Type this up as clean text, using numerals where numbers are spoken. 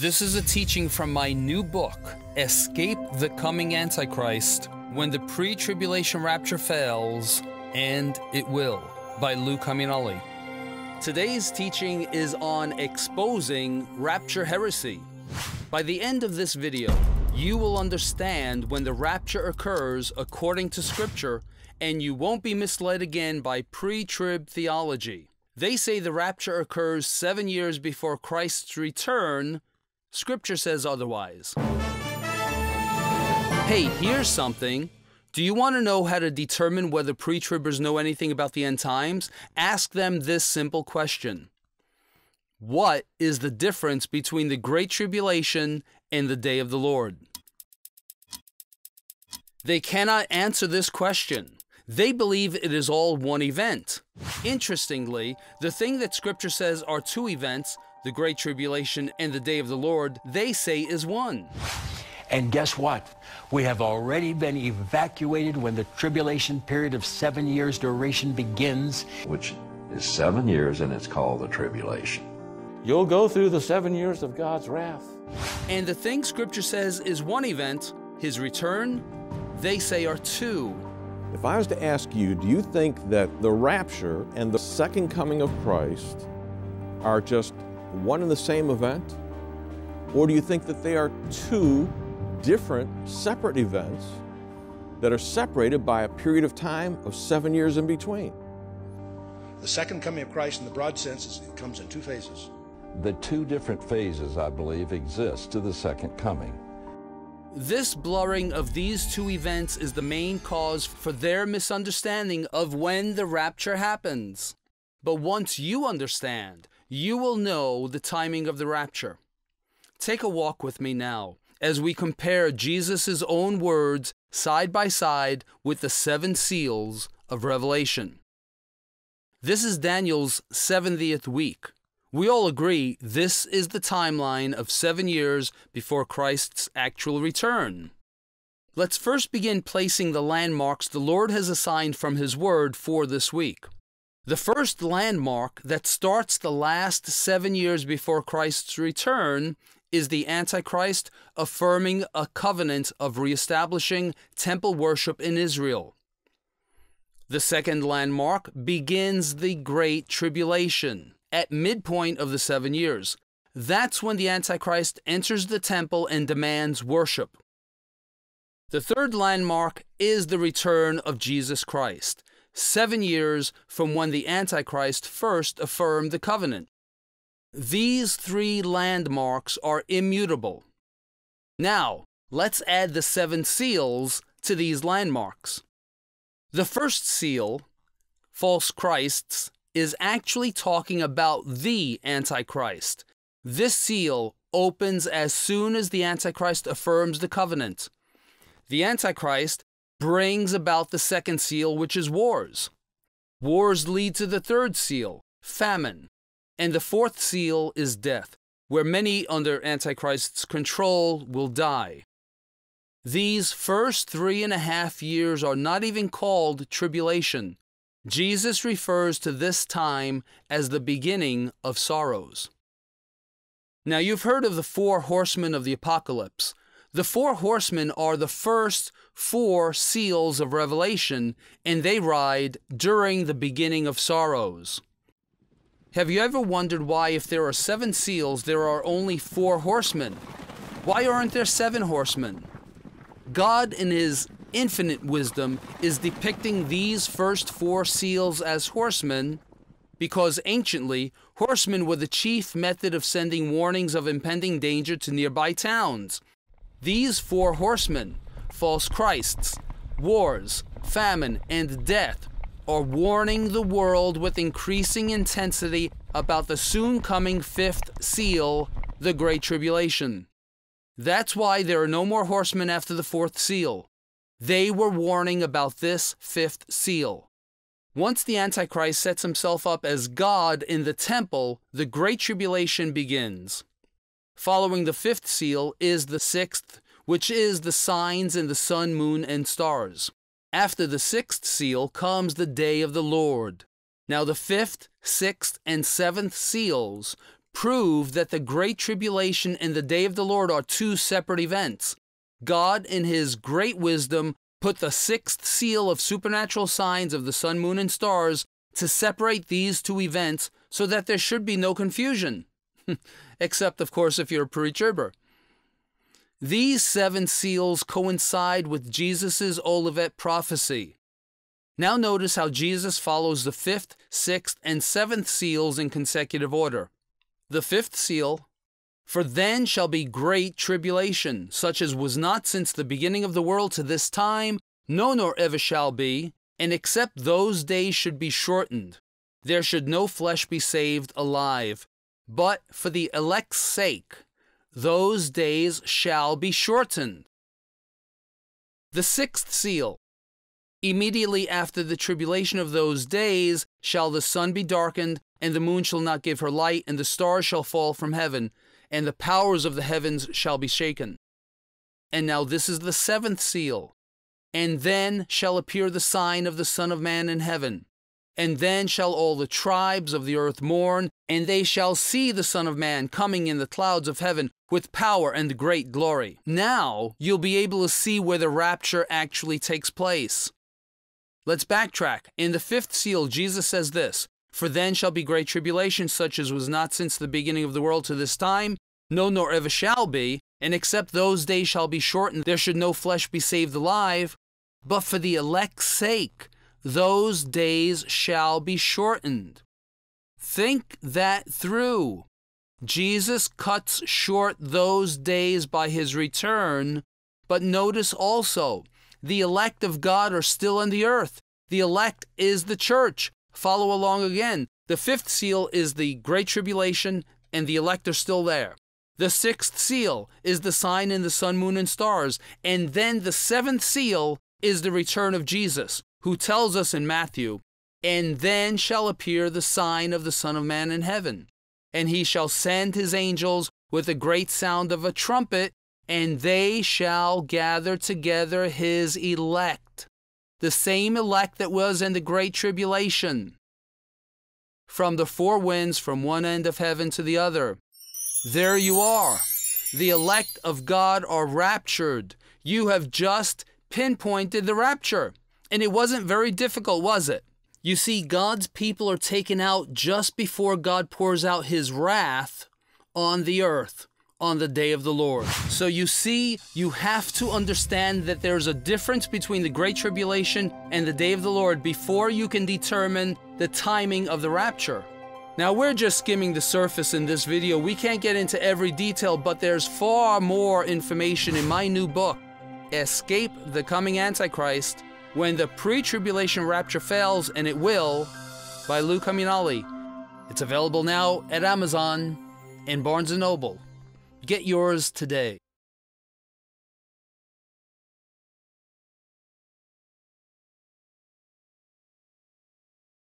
This is a teaching from my new book, Escape the Coming Antichrist, When the Pre-Tribulation Rapture Fails, and It Will, by Lou Caminali. Today's teaching is on exposing Rapture Heresy. By the end of this video, you will understand when the rapture occurs according to Scripture, and you won't be misled again by pre-trib theology. They say the rapture occurs 7 years before Christ's return. Scripture says otherwise. Hey, here's something. Do you want to know how to determine whether pre-tribbers know anything about the end times? Ask them this simple question. What is the difference between the Great Tribulation and the Day of the Lord? They cannot answer this question. They believe it is all one event. Interestingly, the thing that Scripture says are two events, the Great Tribulation and the Day of the Lord, they say is one. And guess what? We have already been evacuated when the tribulation period of 7 years duration begins. Which is 7 years, and it's called the tribulation. You'll go through the 7 years of God's wrath. And the thing Scripture says is one event, His return, they say are two. If I was to ask you, do you think that the rapture and the second coming of Christ are just one and the same event? Or do you think that they are two different, separate events that are separated by a period of time of 7 years in between? The second coming of Christ in the broad sense it comes in two phases. The two different phases, I believe, exist to the second coming. This blurring of these two events is the main cause for their misunderstanding of when the rapture happens. But once you understand, you will know the timing of the rapture. Take a walk with me now as we compare Jesus' own words side by side with the 7 seals of Revelation. This is Daniel's 70th week. We all agree this is the timeline of 7 years before Christ's actual return. Let's first begin placing the landmarks the Lord has assigned from His Word for this week. The first landmark that starts the last 7 years before Christ's return is the Antichrist affirming a covenant of reestablishing temple worship in Israel. The second landmark begins the Great Tribulation at midpoint of the 7 years. That's when the Antichrist enters the temple and demands worship. The third landmark is the return of Jesus Christ, 7 years from when the Antichrist first affirmed the covenant. These 3 landmarks are immutable. Now, let's add the 7 seals to these landmarks. The first seal, false Christs, is actually talking about the Antichrist. This seal opens as soon as the Antichrist affirms the covenant. The Antichrist brings about the second seal, which is wars. Wars lead to the third seal, famine. And the fourth seal is death, where many under Antichrist's control will die. These first 3.5 years are not even called tribulation. Jesus refers to this time as the beginning of sorrows. Now, you've heard of the 4 horsemen of the apocalypse. The 4 horsemen are the first 4 seals of Revelation, and they ride during the beginning of sorrows. Have you ever wondered why, if there are 7 seals, there are only 4 horsemen? Why aren't there 7 horsemen? God, in His infinite wisdom, is depicting these first 4 seals as horsemen because anciently, horsemen were the chief method of sending warnings of impending danger to nearby towns. These 4 horsemen, false Christs, wars, famine, and death, are warning the world with increasing intensity about the soon-coming 5th seal, the Great Tribulation. That's why there are no more horsemen after the 4th seal. They were warning about this 5th seal. Once the Antichrist sets himself up as God in the temple, the Great Tribulation begins. Following the 5th seal is the 6th, which is the signs in the sun, moon, and stars. After the 6th seal comes the day of the Lord. Now the 5th, 6th, and 7th seals prove that the Great Tribulation and the Day of the Lord are two separate events. God, in His great wisdom, put the sixth seal of supernatural signs of the sun, moon, and stars to separate these two events so that there should be no confusion. Except, of course, if you're a pre-tribber. These 7 seals coincide with Jesus' Olivet prophecy. Now notice how Jesus follows the 5th, 6th, and 7th seals in consecutive order. The 5th seal, "For then shall be great tribulation, such as was not since the beginning of the world to this time, no nor ever shall be, and except those days should be shortened, there should no flesh be saved alive. But for the elect's sake, those days shall be shortened." The 6th seal, "Immediately after the tribulation of those days shall the sun be darkened, and the moon shall not give her light, and the stars shall fall from heaven, and the powers of the heavens shall be shaken." And now this is the 7th seal. "And then shall appear the sign of the Son of Man in heaven. And then shall all the tribes of the earth mourn, and they shall see the Son of Man coming in the clouds of heaven with power and great glory." Now you'll be able to see where the rapture actually takes place. Let's backtrack. In the 5th seal, Jesus says this, "For then shall be great tribulation, such as was not since the beginning of the world to this time, no nor ever shall be, and except those days shall be shortened, there should no flesh be saved alive. But for the elect's sake, those days shall be shortened." Think that through. Jesus cuts short those days by His return, but notice also, the elect of God are still on the earth. The elect is the church. Follow along again. The 5th seal is the Great Tribulation, and the elect are still there. The 6th seal is the sign in the sun, moon, and stars. And then the 7th seal is the return of Jesus, who tells us in Matthew, "And then shall appear the sign of the Son of Man in heaven. And He shall send His angels with a great sound of a trumpet, and they shall gather together His elect," the same elect that was in the Great Tribulation, "from the 4 winds, from one end of heaven to the other." There you are. The elect of God are raptured. You have just pinpointed the rapture. And it wasn't very difficult, was it? You see, God's people are taken out just before God pours out His wrath on the earth on the day of the Lord. So you see, you have to understand that there's a difference between the Great Tribulation and the day of the Lord before you can determine the timing of the rapture. Now, we're just skimming the surface in this video. We can't get into every detail, but there's far more information in my new book, Escape the Coming Antichrist, When the Pre-Tribulation Rapture Fails, and It Will, by Lou Caminali. It's available now at Amazon and Barnes & Noble. Get yours today.